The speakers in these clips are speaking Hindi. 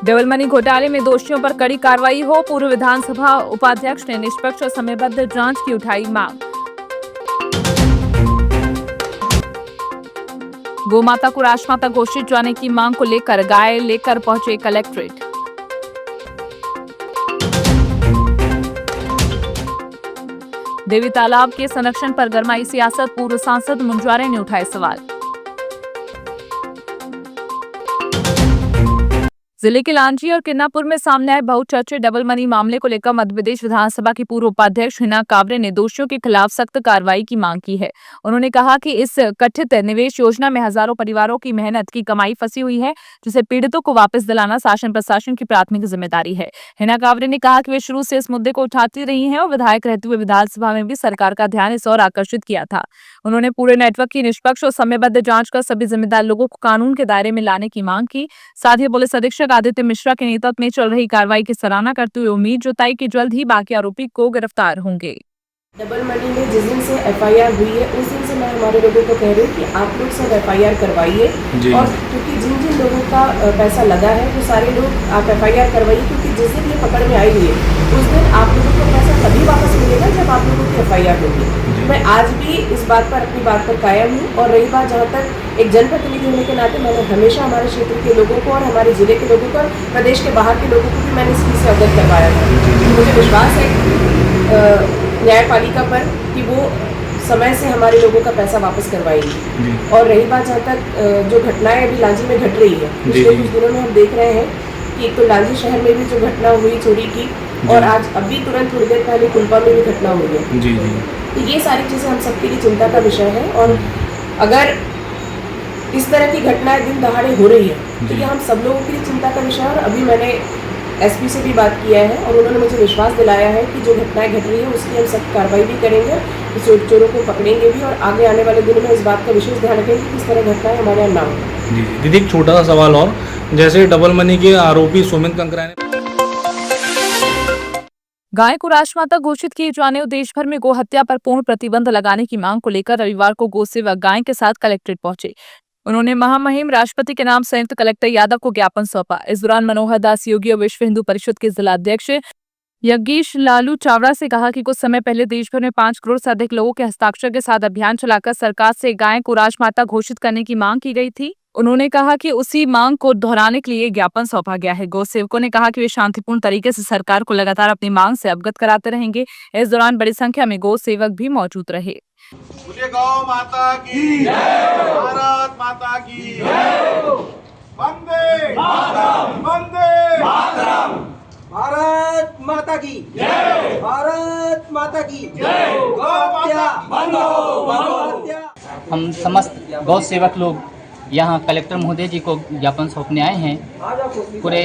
डबल मनी घोटाले में दोषियों पर कड़ी कार्रवाई हो, पूर्व विधानसभा उपाध्यक्ष ने निष्पक्ष और समयबद्ध जांच की उठाई मांग। गोमाता को राजमाता घोषित जाने की मांग को लेकर गाय लेकर पहुंचे कलेक्ट्रेट। देवी तालाब के संरक्षण पर गरमाई सियासत, पूर्व सांसद मुंजवारे ने उठाए सवाल। जिले के लांजी और किन्नापुर में सामने आए बहुचर्चित डबल मनी मामले को लेकर मध्य प्रदेश विधानसभा की पूर्व उपाध्यक्ष हिना कांवरे ने दोषियों के खिलाफ सख्त कार्रवाई की मांग की है। उन्होंने कहा कि इस कथित निवेश योजना में हजारों परिवारों की मेहनत की कमाई फंसी हुई है, जिसे पीड़ितों को वापस दिलाना शासन प्रशासन की प्राथमिक जिम्मेदारी है। हिना कांवरे ने कहा कि वे शुरू से इस मुद्दे को उठाती रही हैं और विधायक रहते हुए विधानसभा में भी सरकार का ध्यान इस ओर आकर्षित किया था। उन्होंने पूरे नेटवर्क की निष्पक्ष और समयबद्ध जांच कर सभी जिम्मेदार लोगों को कानून के दायरे में लाने की मांग की। साथ ही पुलिस अधीक्षक आदित्य मिश्रा के नेतृत्व में चल रही कार्रवाई की सराहना करते हुए उम्मीद जताई कि जल्द ही बाकी आरोपी को गिरफ्तार होंगे। डबल मनी में जिस दिन से एफआईआर हुई है उस दिन से मैं हमारे लोगों को कह रही हूँ कि आप लोग सब एफआईआर करवाइए, और क्योंकि जिन जिन लोगों का पैसा लगा है वो सारे लोग आप एफआईआर करवाइए, क्योंकि जिस दिन ये पकड़ में आई हुई है उस दिन आप लोगों को पैसा तभी वापस मिलेगा जब आप लोगों की एफआईआर होगी। मैं आज भी इस बात पर अपनी बात पर कायम हूँ। और रही बात जहाँ तक एक जनप्रतिनिधि होने के नाते, मैंने हमेशा हमारे क्षेत्र के लोगों को और हमारे जिले के लोगों को और प्रदेश के बाहर के लोगों को भी मैंने इस चीज़ से अवगत करवाया था। मुझे विश्वास है न्यायपालिका पर कि वो समय से हमारे लोगों का पैसा वापस करवाएगी। और रही बात जहाँ तक जो घटनाएं अभी लांजी में घट रही है, पिछले कुछ दिनों में हम देख रहे हैं कि एक तो लांजी शहर में भी जो घटना हुई चोरी की, और आज अभी तुरंत थोड़ी देर पहले कुल्पा में भी घटना हुई है। तो ये सारी चीज़ें हम सबके लिए चिंता का विषय है। और अगर इस तरह की घटनाएं दिन दहाड़े हो रही है तो ये हम सब लोगों के लिए चिंता का विषय है। और अभी मैंने एसपी से भी बात किया है और उन्होंने मुझे विश्वास दिलाया है कि जो घटनाएं घट रही है उसकी हम सब कार्रवाई भी करेंगे, चोरों को पकड़ेंगे भी, और आगे आने वाले दिनों में इस बात का विशेष ध्यान रखेंगे कि इस तरह घटनाएं हमारे यहाँ ना हो। जी दीदी, एक छोटा सा सवाल और, जैसे डबल मनी के आरोपी सुमित कंकरा ने गाय को राजमाता घोषित किए जाने और देश भर में गौ हत्या पर पूर्ण प्रतिबंध लगाने की मांग को लेकर रविवार को गौ सेवक गाय के साथ कलेक्ट्रेट पहुंचे। उन्होंने महामहिम राष्ट्रपति के नाम संयुक्त कलेक्टर यादव को ज्ञापन सौंपा। इस दौरान मनोहर दास योगी और विश्व हिंदू परिषद के जिलाध्यक्ष यज्ञेश लालू चावड़ा से कहा कि कुछ समय पहले देश भर में 5 करोड़ से अधिक लोगों के हस्ताक्षर के साथ अभियान चलाकर सरकार से गाय को राजमाता घोषित करने की मांग की गई थी। उन्होंने कहा कि उसी मांग को दोहराने के लिए ज्ञापन सौंपा गया है। गौ सेवकों ने कहा कि वे शांतिपूर्ण तरीके से सरकार को लगातार अपनी मांग से अवगत कराते रहेंगे। इस दौरान बड़ी संख्या में गौ सेवक भी मौजूद रहे। गौ माता की जय, भारत माता की जय, वंदे मातरम, वंदे मातरम, भारत माता की जय, भारत माता की जय, गौ हत्या बंद हो, गौ हत्या। हम समस्त गौ सेवक लोग यहाँ कलेक्टर महोदय जी को ज्ञापन सौंपने आए हैं। पूरे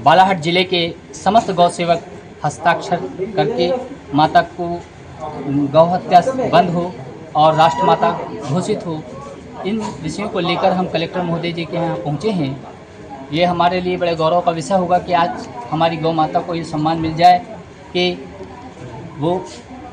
बालाघाट जिले के समस्त गौ सेवक हस्ताक्षर करके माता को गौ हत्या बंद हो और राष्ट्रमाता घोषित हो, इन विषयों को लेकर हम कलेक्टर महोदय जी के यहाँ पहुँचे हैं। ये हमारे लिए बड़े गौरव का विषय होगा कि आज हमारी गौ माता को ये सम्मान मिल जाए कि वो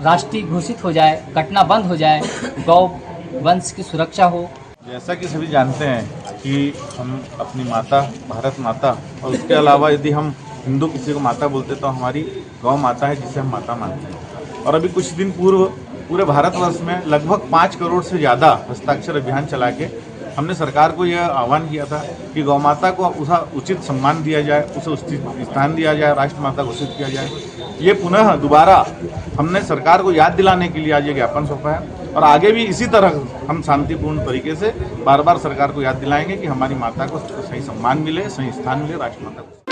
राष्ट्रीय घोषित हो जाए, घटना बंद हो जाए, गौ वंश की सुरक्षा हो। जैसा कि सभी जानते हैं कि हम अपनी माता भारत माता, और उसके अलावा यदि हम हिंदू किसी को माता बोलते तो हमारी गौ माता है जिसे हम माता मानते हैं। और अभी कुछ दिन पूर्व पूरे भारतवर्ष में लगभग 5 करोड़ से ज़्यादा हस्ताक्षर अभियान चला के हमने सरकार को यह आह्वान किया था कि गौ माता को उसका उचित सम्मान दिया जाए, उसे उचित स्थान दिया जाए, राष्ट्रमाता घोषित किया जाए। ये पुनः दोबारा हमने सरकार को याद दिलाने के लिए आज ये ज्ञापन सौंपा है। और आगे भी इसी तरह हम शांतिपूर्ण तरीके से बार बार सरकार को याद दिलाएंगे कि हमारी माता को सही सम्मान मिले, सही स्थान मिले, राष्ट्रमाता को।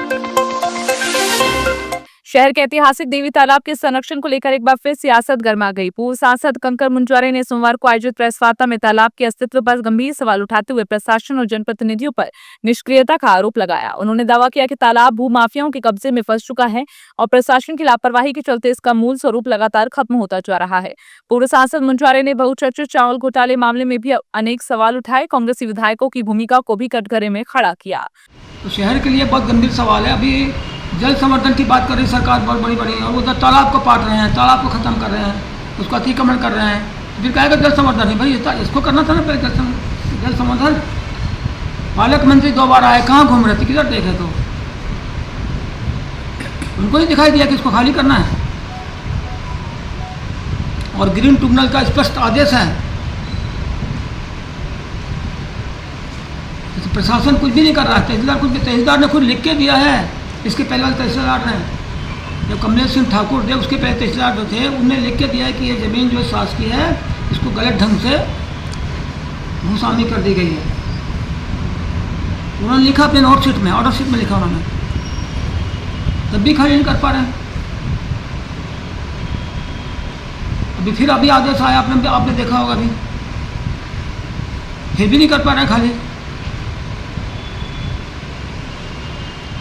शहर के ऐतिहासिक देवी तालाब के संरक्षण को लेकर एक बार फिर सियासत गर्मा गई। पूर्व सांसद कंकर मुंजवारे ने सोमवार को आयोजित प्रेस वार्ता में तालाब के अस्तित्व पर गंभीर सवाल उठाते हुए प्रशासन और जनप्रतिनिधियों पर निष्क्रियता का आरोप लगाया। उन्होंने दावा किया कि तालाब भूमाफियाओं के कब्जे में फंस चुका है और प्रशासन की लापरवाही के चलते इसका मूल स्वरूप लगातार खत्म होता जा रहा है। पूर्व सांसद मुंजवारे ने बहुचर्चित चावल घोटाले मामले में भी अनेक सवाल उठाए। कांग्रेसी विधायकों की भूमिका को भी कटघरे में खड़ा किया। तो शहर के लिए बहुत गंभीर सवाल है। अभी जल संवर्धन की बात कर रही सरकार बहुत बड़ी बड़ी, और उधर तालाब को पाट रहे हैं, तालाब को खत्म कर रहे हैं, उसको अतिक्रमण कर रहे हैं। फिर कहेगा जल संवर्धन है, भाई इसको करना था ना पहले जल संवर्धन। पालक मंत्री 2 बार आए, कहाँ घूम रहे थे, किधर देखे तो उनको नहीं दिखाई दिया कि इसको खाली करना है। और ग्रीन ट्रिब्यूनल का स्पष्ट आदेश है, तो प्रशासन कुछ भी नहीं कर रहा है। तहसीलदार ने खुद लिख के दिया है, इसके पहले वाले तहसीलदार ने, जब कमलेश सिंह ठाकुर थे उसके पहले तहसीलदार जो थे, उनने लिख के दिया है कि ये ज़मीन जो शासकीय है इसको गलत ढंग से भूस्वामी कर दी गई है। उन्होंने लिखा अपने नोट शीट में, ऑर्डर शीट में लिखा उन्होंने, तब भी खाली नहीं कर पा रहे हैं। अभी आदेश आया, आपने देखा होगा, अभी फिर भी नहीं कर पा रहे हैं खाली।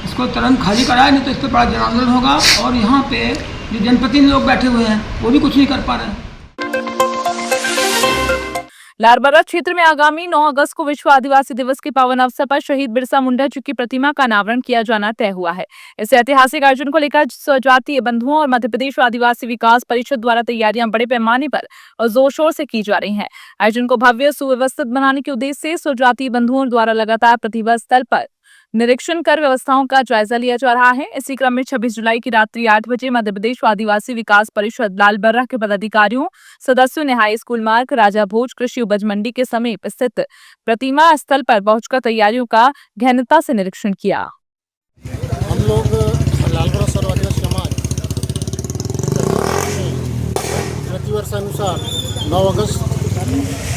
इसको तुरंत खाली कराए, नहीं तो इस पर बड़ा जन आंदोलन होगा। और यहाँ पे जो जनप्रतिनिधि लोग बैठे हुए हैं वो भी कुछ नहीं कर पा रहे हैं। लारबरा क्षेत्र में आगामी 9 अगस्त को विश्व आदिवासी दिवस के पावन अवसर पर शहीद बिरसा मुंडा जी की प्रतिमा का अनावरण किया जाना तय हुआ है। इस ऐतिहासिक आयोजन को लेकर स्वजातीय बंधुओं और मध्य प्रदेश आदिवासी विकास परिषद द्वारा तैयारियां बड़े पैमाने पर और जोर शोर से की जा रही हैं। आयोजन को भव्य सुव्यवस्थित बनाने के उद्देश्य से स्वजातीय बंधुओं द्वारा लगातार प्रतिभा स्थल पर निरीक्षण कर व्यवस्थाओं का जायजा लिया जा रहा है। इसी क्रम में 26 जुलाई की रात्रि 8 बजे मध्य प्रदेश आदिवासी विकास परिषद लालबर्रा के पदाधिकारियों सदस्यों ने हाई स्कूल मार्ग राजा भोज कृषि उपज मंडी के समीप स्थित प्रतिमा स्थल पर पहुंचकर तैयारियों का गहनता से निरीक्षण किया। हम लोग लालबर्रा सर्व आदिवासी समाज प्रतिवर्षानुसार 9 अगस्त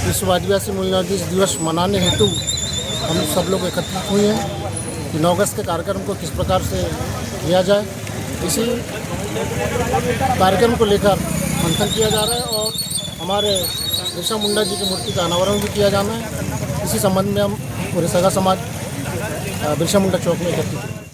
विश्व आदिवासी मूल्य दिवस मनाने हेतु हम सब लोग एकत्रित हुए हैं कि 9 अगस्त के कार्यक्रम को किस प्रकार से किया जाए। इसी कार्यक्रम को लेकर मंथन किया जा रहा है और हमारे बिरसा मुंडा जी की मूर्ति का अनावरण भी किया जाना है। इसी संबंध में हम पूरे सगा समाज बिरसा मुंडा चौक में एकत्रित हुए।